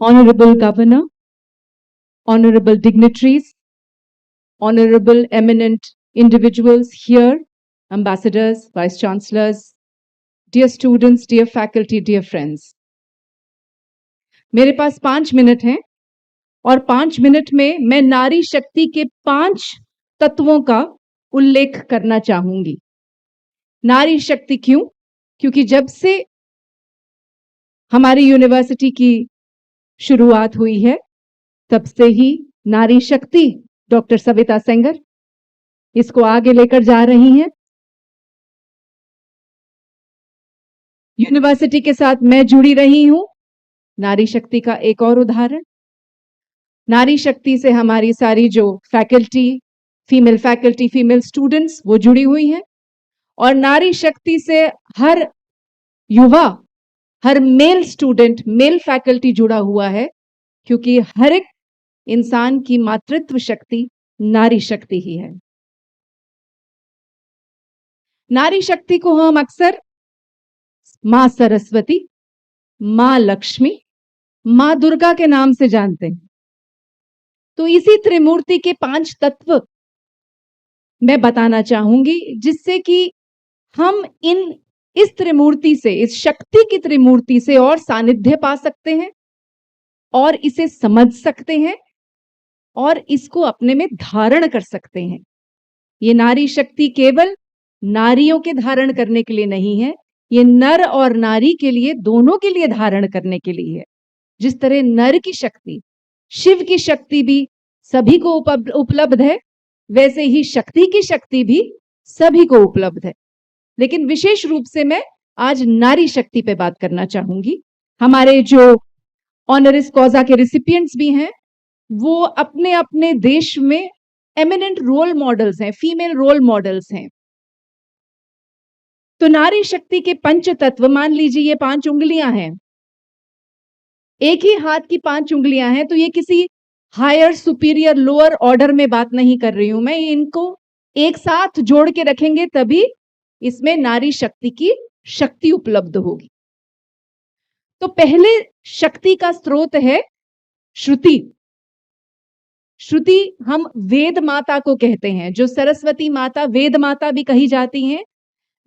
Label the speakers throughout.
Speaker 1: Honorable Governor, honorable dignitaries, honorable eminent individuals here, ambassadors, vice chancellors, dear students, dear faculty, dear friends. मेरे पास 5 minute हैं और 5 minute में मैं नारी शक्ति के 5 तत्वों का उल्लेख करना चाहूंगी। नारी शक्ति क्यों? क्योंकि जब से हमारी यूनिवर्सिटी की शुरुआत हुई है तब से ही नारी शक्ति डॉक्टर सविता सेंगर इसको आगे लेकर जा रही हैं। यूनिवर्सिटी के साथ मैं जुड़ी रही हूं। नारी शक्ति का एक और उदाहरण, नारी शक्ति से हमारी सारी जो फैकल्टी, फीमेल स्टूडेंट्स वो जुड़ी हुई हैं और नारी शक्ति से हर युवा, हर मेल स्टूडेंट, मेल फैकल्टी जुड़ा हुआ है, क्योंकि हर एक इंसान की मातृत्व शक्ति नारी शक्ति ही है। नारी शक्ति को हम अक्सर मां सरस्वती, मां लक्ष्मी, मां दुर्गा के नाम से जानते हैं। तो इसी त्रिमूर्ति के 5 तत्व मैं बताना चाहूंगी, जिससे कि हम इस त्रिमूर्ति से, इस शक्ति की त्रिमूर्ति से और सानिध्य पा सकते हैं और इसे समझ सकते हैं और इसको अपने में धारण कर सकते हैं। ये नारी शक्ति केवल नारियों के धारण करने के लिए नहीं है, ये नर और नारी के लिए, दोनों के लिए धारण करने के लिए है। जिस तरह नर की शक्ति, शिव की शक्ति भी सभी को उपलब्ध है, वैसे ही शक्ति की शक्ति भी सभी को उपलब्ध है। लेकिन विशेष रूप से मैं आज नारी शक्ति पे बात करना चाहूंगी। हमारे जो ऑनरिस कॉजा के रिसिपिएंट्स भी हैं, वो अपने अपने देश में एमिनेंट रोल मॉडल्स हैं, फीमेल रोल मॉडल्स हैं। तो नारी शक्ति के 5 तत्व, मान लीजिए ये 5 उंगलियां हैं, एक ही हाथ की 5 उंगलियां हैं, तो ये किसी हायर, सुपीरियर, लोअर ऑर्डर में बात नहीं कर रही हूं मैं। इनको एक साथ जोड़ के रखेंगे तभी इसमें नारी शक्ति की शक्ति उपलब्ध होगी। तो पहले शक्ति का स्रोत है श्रुति। श्रुति हम वेद माता को कहते हैं, जो सरस्वती माता, वेद माता भी कही जाती हैं।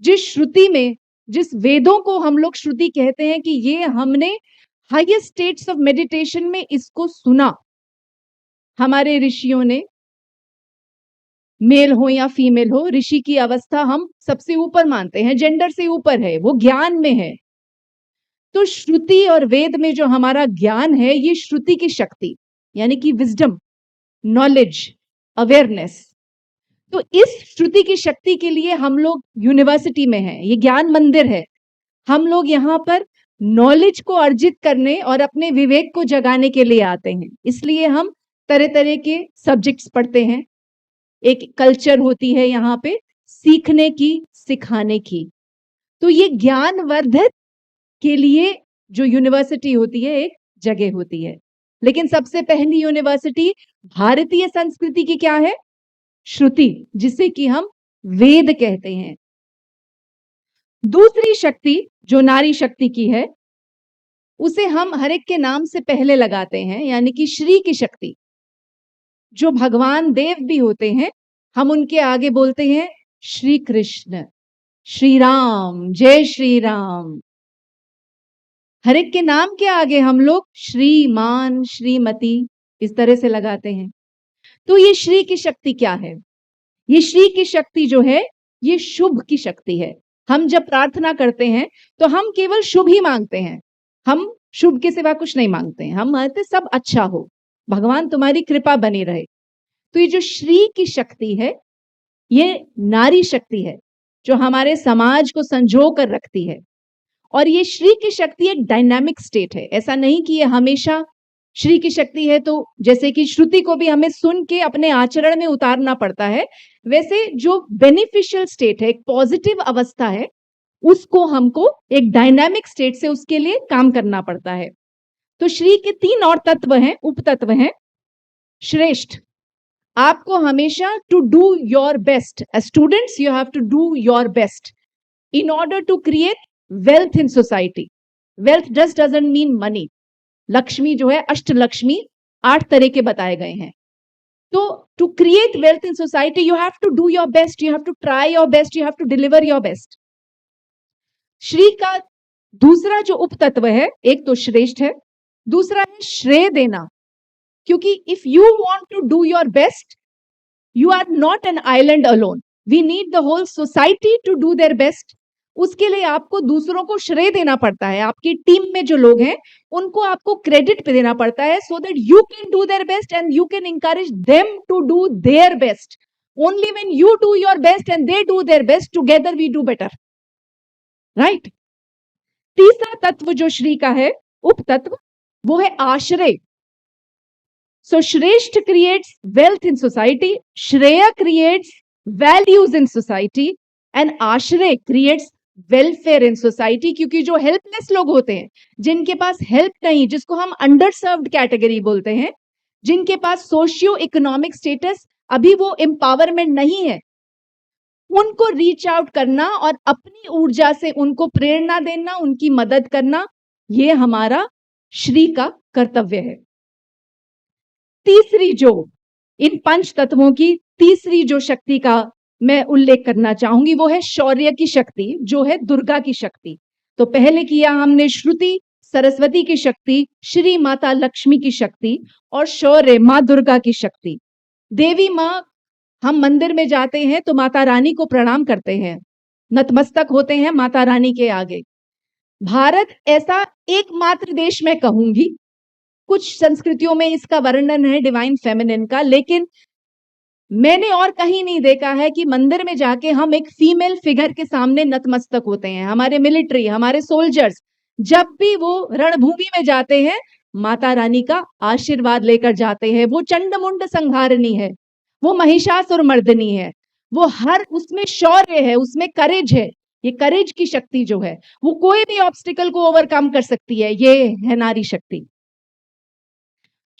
Speaker 1: जिस श्रुति में, जिस वेदों को हम लोग श्रुति कहते हैं कि ये हमने हाईएस्ट स्टेट्स ऑफ मेडिटेशन में इसको सुना। हमारे ऋषियों ने, मेल हो या फीमेल हो, ऋषि की अवस्था हम सबसे ऊपर मानते हैं, जेंडर से ऊपर है, वो ज्ञान में है। तो श्रुति और वेद में जो हमारा ज्ञान है, ये श्रुति की शक्ति, यानी कि विजडम, नॉलेज, अवेयरनेस। तो इस श्रुति की शक्ति के लिए हम लोग यूनिवर्सिटी में हैं, ये ज्ञान मंदिर है। हम लोग यहाँ पर नॉलेज को अर्जित करने और अपने विवेक को जगाने के लिए आते हैं। इसलिए हम तरह तरह के सब्जेक्ट्स पढ़ते हैं। एक कल्चर होती है यहाँ पे सीखने की, सिखाने की। तो ये ज्ञानवर्धक के लिए जो यूनिवर्सिटी होती है, एक जगह होती है। लेकिन सबसे पहली यूनिवर्सिटी भारतीय संस्कृति की क्या है? श्रुति, जिसे कि हम वेद कहते हैं। दूसरी शक्ति जो नारी शक्ति की है, उसे हम हर एक के नाम से पहले लगाते हैं, यानी कि श्री की शक्ति। जो भगवान देव भी होते हैं, हम उनके आगे बोलते हैं श्री कृष्ण, श्री राम, जय श्री राम। हर एक के नाम के आगे हम लोग श्रीमान, श्रीमती इस तरह से लगाते हैं। तो ये श्री की शक्ति क्या है? ये श्री की शक्ति जो है, ये शुभ की शक्ति है। हम जब प्रार्थना करते हैं तो हम केवल शुभ ही मांगते हैं, हम शुभ के सिवा कुछ नहीं मांगते हैं। हम मांगते सब अच्छा हो, भगवान तुम्हारी कृपा बनी रहे। तो ये जो श्री की शक्ति है, ये नारी शक्ति है, जो हमारे समाज को संजो कर रखती है। और ये श्री की शक्ति एक डायनामिक स्टेट है। ऐसा नहीं कि ये हमेशा श्री की शक्ति है तो जैसे कि श्रुति को भी हमें सुन के अपने आचरण में उतारना पड़ता है, वैसे जो बेनिफिशियल स्टेट है, एक पॉजिटिव अवस्था है, उसको हमको एक डायनामिक स्टेट से उसके लिए काम करना पड़ता है। तो श्री के 3 और तत्व हैं, उपतत्व हैं। श्रेष्ठ, आपको हमेशा to do your best, as students you have to do your best in order to create wealth in society. Wealth just doesn't mean money. Lakshmi जो है, अष्टलक्ष्मी 8 तरह के बताए गए हैं। तो to create wealth in society you have to do your best, you have to try your best, you have to deliver your best. श्री का दूसरा जो उप तत्व है, एक तो श्रेष्ठ है, दूसरा है श्रेय देना। क्योंकि if you want to do your best, you are not an island alone, we need the whole society to do their best. उसके लिए आपको दूसरों को श्रेय देना पड़ता है, आपकी टीम में जो लोग हैं उनको आपको क्रेडिट पे देना पड़ता है, so that you can do their best and you can encourage them to do their best. Only when you do your best and they do their best, together we do better, right? तीसरा तत्व जो श्री का है, उप तत्व, वो है आश्रय। So श्रेष्ठ creates wealth in society, श्रेय creates values in society and आश्रय creates वेलफेयर इन सोसाइटी। क्योंकि जो हेल्पलेस लोग होते हैं, जिनके पास हेल्प नहीं, जिसको हम अंडर सर्व्ड कैटेगरी बोलते हैं, जिनके पास सोशियो इकोनॉमिक स्टेटस अभी वो एम्पावरमेंट नहीं है, उनको रीच आउट करना और अपनी ऊर्जा से उनको प्रेरणा देना, उनकी मदद करना, ये हमारा श्री का कर्तव्य है। तीसरी जो इन पंच तत्वों की तीसरी जो शक्ति का मैं उल्लेख करना चाहूंगी, वो है शौर्य की शक्ति, जो है दुर्गा की शक्ति। तो पहले किया हमने श्रुति सरस्वती की शक्ति, श्री माता लक्ष्मी की शक्ति, और शौर्य माँ दुर्गा की शक्ति। देवी माँ, हम मंदिर में जाते हैं तो माता रानी को प्रणाम करते हैं, नतमस्तक होते हैं माता रानी के आगे। भारत ऐसा एकमात्र देश में कहूंगी, कुछ संस्कृतियों में इसका वर्णन है डिवाइन फेमिनिन का, लेकिन मैंने और कहीं नहीं देखा है कि मंदिर में जाके हम एक फीमेल फिगर के सामने नतमस्तक होते हैं। हमारे मिलिट्री, हमारे सोल्जर्स जब भी वो रणभूमि में जाते हैं, माता रानी का आशीर्वाद लेकर जाते हैं। वो चंडमुंड संहारिणी है, वो महिषासुर मर्दिनी है, वो हर उसमें शौर्य है, उसमें करेज है। ये करेज की शक्ति जो है, वो कोई भी ऑब्स्टिकल को ओवरकम कर सकती है। ये है नारी शक्ति।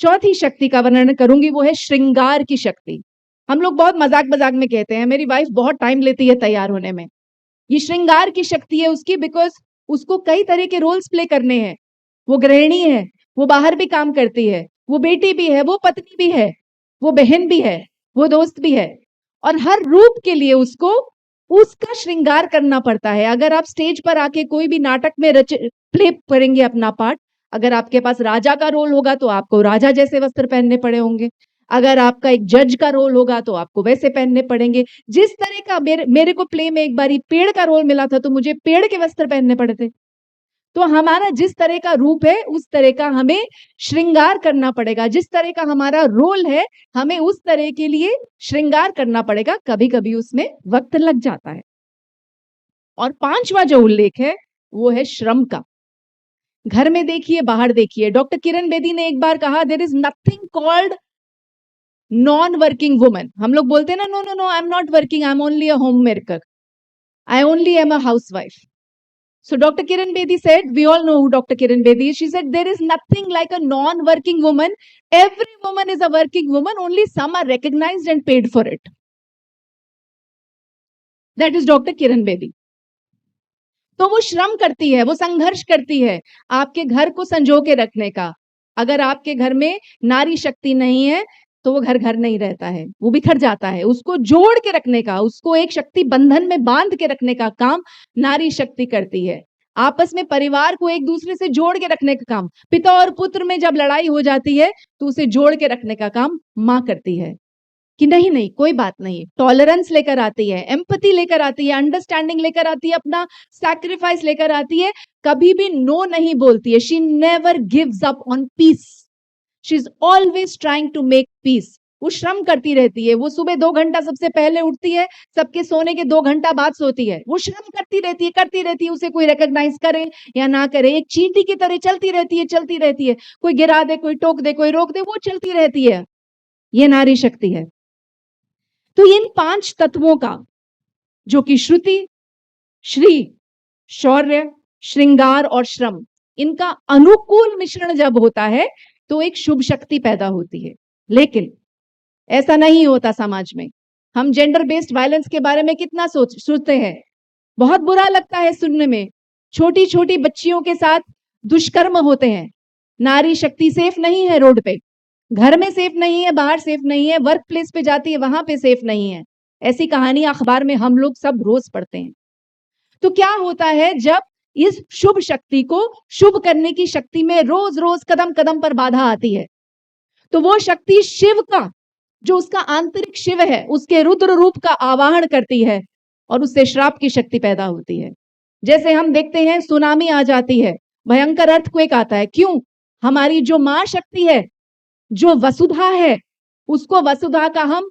Speaker 1: चौथी शक्ति का वर्णन करूंगी, वो है श्रृंगार की शक्ति। हम लोग बहुत मजाक मजाक में कहते हैं, मेरी वाइफ बहुत टाइम लेती है तैयार होने में। ये श्रृंगार की शक्ति है उसकी, बिकॉज उसको कई तरह के रोल्स प्ले करने हैं। वो गृहिणी है, वो बाहर भी काम करती है, वो बेटी भी है, वो पत्नी भी है, वो बहन भी है, वो दोस्त भी है, और हर रूप के लिए उसको उसका श्रृंगार करना पड़ता है। अगर आप स्टेज पर आके कोई भी नाटक में प्ले करेंगे अपना पार्ट, अगर आपके पास राजा का रोल होगा तो आपको राजा जैसे वस्त्र पहनने पड़े होंगे, अगर आपका एक जज का रोल होगा तो आपको वैसे पहनने पड़ेंगे। जिस तरह का मेरे को प्ले में एक बारी पेड़ का रोल मिला था तो मुझे पेड़ के वस्त्र पहनने पड़े थे। तो हमारा जिस तरह का रूप है उस तरह का हमें श्रृंगार करना पड़ेगा, जिस तरह का हमारा रोल है हमें उस तरह के लिए श्रृंगार करना पड़ेगा। कभी कभी उसमें वक्त लग जाता है। और पांचवा जो उल्लेख है वो है श्रम का। घर में देखिए, बाहर देखिए, डॉक्टर किरण बेदी ने एक बार कहा, there is nothing called non working woman. हम लोग बोलते हैं ना, no no no, I am not working, I am only a homemaker, I only am a housewife. So Dr. Kiran Bedi said, we all know who Dr. Kiran Bedi is. She said, there is nothing like a non-working woman. Every woman is a working woman. Only some are recognized and paid for it. That is Dr. Kiran Bedi. तो वो श्रम करती है, वो संघर्ष करती है आपके घर को संजो के रखने का। अगर आपके घर में नारी शक्ति नहीं है तो वो घर घर नहीं रहता है, वो बिखर जाता है। उसको जोड़ के रखने का, उसको एक शक्ति बंधन में बांध के रखने का काम नारी शक्ति करती है। आपस में परिवार को एक दूसरे से जोड़ के रखने का काम, पिता और पुत्र में जब लड़ाई हो जाती है तो उसे जोड़ के रखने का काम माँ करती है कि नहीं नहीं कोई बात नहीं। टॉलरेंस लेकर आती है, एम्पैथी लेकर आती है, अंडरस्टैंडिंग लेकर आती है, अपना सैक्रिफाइस लेकर आती है, कभी भी नो नहीं बोलती है। She never gives up on peace, she is always trying to make peace. वो श्रम करती रहती है। वो सुबह 2 घंटा सबसे पहले उठती है, सबके सोने के 2 घंटा बाद सोती है। वो श्रम करती रहती है, उसे कोई रिकॉग्नाइज करे या ना करे, एक चींटी की तरह चलती रहती है। कोई गिरा दे, कोई टोक दे, कोई रोक दे, वो चलती रहती है। ये नारी शक्ति है। तो इन 5 तत्वों का, जो कि श्रुति, श्री, शौर्य, श्रृंगार और श्रम, इनका अनुकूल मिश्रण जब होता है तो एक शुभ शक्ति पैदा होती है। लेकिन ऐसा नहीं होता समाज में। हम जेंडर बेस्ड वायलेंस के बारे में कितना सोचते हैं, बहुत बुरा लगता है सुनने में। छोटी छोटी बच्चियों के साथ दुष्कर्म होते हैं, नारी शक्ति सेफ नहीं है रोड पे, घर में सेफ नहीं है, बाहर सेफ नहीं है, वर्क प्लेस पे जाती है वहां पे सेफ नहीं है। ऐसी कहानी अखबार में हम लोग सब रोज पढ़ते हैं। तो क्या होता है जब इस शुभ शक्ति को शुभ करने की शक्ति में रोज रोज कदम कदम पर बाधा आती है, तो वो शक्ति शिव का, जो उसका आंतरिक शिव है, उसके रुद्र रूप का आवाहन करती है और उससे श्राप की शक्ति पैदा होती है। जैसे हम देखते हैं सुनामी आ जाती है, भयंकर अर्थक्वेक आता है। क्यों? हमारी जो मां शक्ति है, जो वसुधा है, उसको वसुधा का हम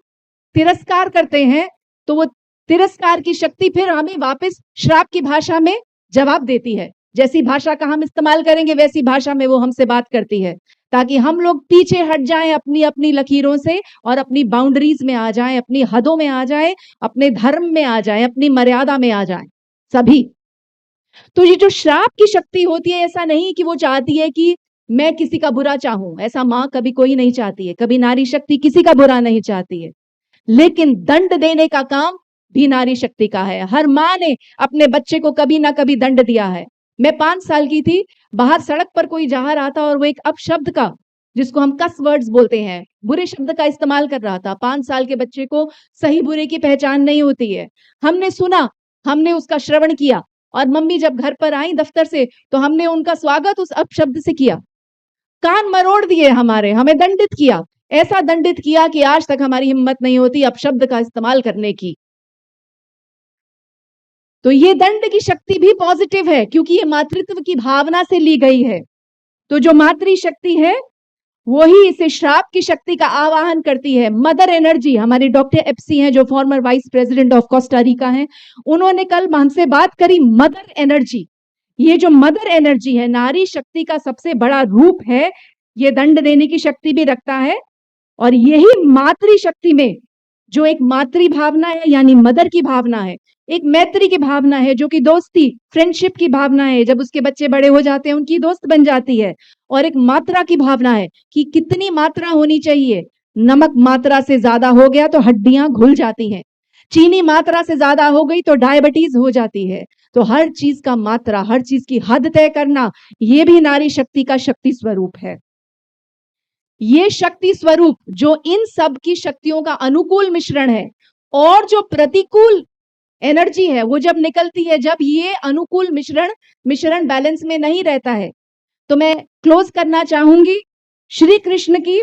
Speaker 1: तिरस्कार करते हैं, तो वो तिरस्कार की शक्ति फिर हमें वापस श्राप की भाषा में जवाब देती है। जैसी भाषा का हम इस्तेमाल करेंगे वैसी भाषा में वो हमसे बात करती है, ताकि हम लोग पीछे हट जाएं अपनी अपनी लकीरों से और अपनी बाउंड्रीज में आ जाएं, अपनी हदों में आ जाएं, अपने धर्म में आ जाएं, अपनी मर्यादा में आ जाएं सभी। तो ये जो श्राप की शक्ति होती है, ऐसा नहीं कि वो चाहती है कि मैं किसी का बुरा चाहूं, ऐसा मां कभी कोई नहीं चाहती है, कभी नारी शक्ति किसी का बुरा नहीं चाहती है। लेकिन दंड देने का काम भी नारी शक्ति का है। हर मां ने अपने बच्चे को कभी ना कभी दंड दिया है। मैं 5 साल की थी, बाहर सड़क पर कोई जा रहा था और वो एक अपशब्द का, जिसको हम कस वर्ड्स बोलते हैं, बुरे शब्द का इस्तेमाल कर रहा था। 5 साल के बच्चे को सही बुरे की पहचान नहीं होती है। हमने सुना, हमने उसका श्रवण किया और मम्मी जब घर पर आई दफ्तर से, तो हमने उनका स्वागत उस अपशब्द से किया। कान मरोड़ दिए हमारे, हमें दंडित किया, ऐसा दंडित किया कि आज तक हमारी हिम्मत नहीं होती अपशब्द का इस्तेमाल करने की। तो ये दंड की शक्ति भी पॉजिटिव है, क्योंकि ये मातृत्व की भावना से ली गई है। तो जो मातृ शक्ति है वही इसे श्राप की शक्ति का आवाहन करती है। मदर एनर्जी, हमारे डॉक्टर एप्सी हैं जो farmer vice president of Costa Rica हैं, उन्होंने कल हमसे बात करी मदर एनर्जी। ये जो मदर एनर्जी है, नारी शक्ति का सबसे बड़ा रूप है, ये दंड देने की शक्ति भी रखता है। और यही मातृ शक्ति में जो एक मातृ भावना है, यानी मदर की भावना है, एक मैत्री की भावना है जो कि दोस्ती, फ्रेंडशिप की भावना है, जब उसके बच्चे बड़े हो जाते हैं उनकी दोस्त बन जाती है। और एक मात्रा की भावना है कि कितनी मात्रा होनी चाहिए। नमक मात्रा से ज्यादा हो गया तो हड्डियां घुल जाती हैं, चीनी मात्रा से ज्यादा हो गई तो डायबिटीज हो जाती है। तो हर चीज का मात्रा, हर चीज की हद तय करना, ये भी नारी शक्ति का शक्ति स्वरूप है। ये शक्ति स्वरूप जो इन सब की शक्तियों का अनुकूल मिश्रण है, और जो प्रतिकूल एनर्जी है वो जब निकलती है, जब ये अनुकूल मिश्रण बैलेंस में नहीं रहता है, तो मैं क्लोज करना चाहूंगी श्री कृष्ण की,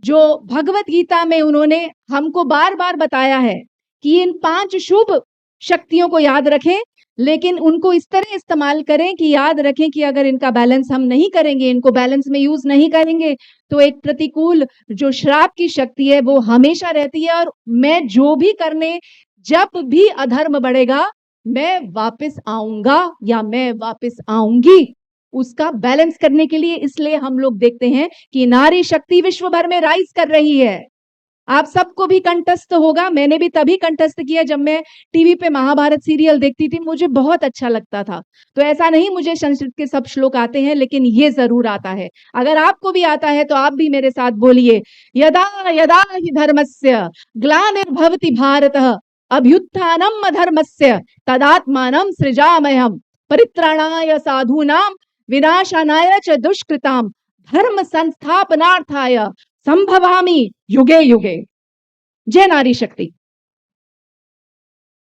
Speaker 1: जो भगवत गीता में उन्होंने हमको बार बार बताया है कि इन 5 शुभ शक्तियों को याद रखें, लेकिन उनको इस तरह इस्तेमाल करें कि याद रखें कि अगर इनका बैलेंस हम नहीं करेंगे, इनको बैलेंस में यूज नहीं करेंगे, तो एक प्रतिकूल जो श्राप की शक्ति है वो हमेशा रहती है। और मैं जो भी करने, जब भी अधर्म बढ़ेगा, मैं वापस आऊंगा या मैं वापस आऊंगी, उसका बैलेंस करने के लिए। इसलिए हम लोग देखते हैं कि नारी शक्ति विश्व भर में राइज कर रही है। आप सबको भी कंठस्थ होगा, मैंने भी तभी कंठस्थ किया जब मैं टीवी पे महाभारत सीरियल देखती थी, मुझे बहुत अच्छा लगता था। तो ऐसा नहीं मुझे संस्कृत के सब श्लोक आते हैं, लेकिन ये जरूर आता है। अगर आपको भी आता है तो आप भी मेरे साथ बोलिए, यदा यदा हि धर्मस्य ग्लानिर्भवति भारतः अभ्युत्थानम् अधर्मस्य तदात्मानं सृजाम्यहम् परित्राणाय साधूनां विनाशानाय च दुष्कृतां धर्म संस्थापनार्थाय संभवामि युगे युगे। जय नारी शक्ति।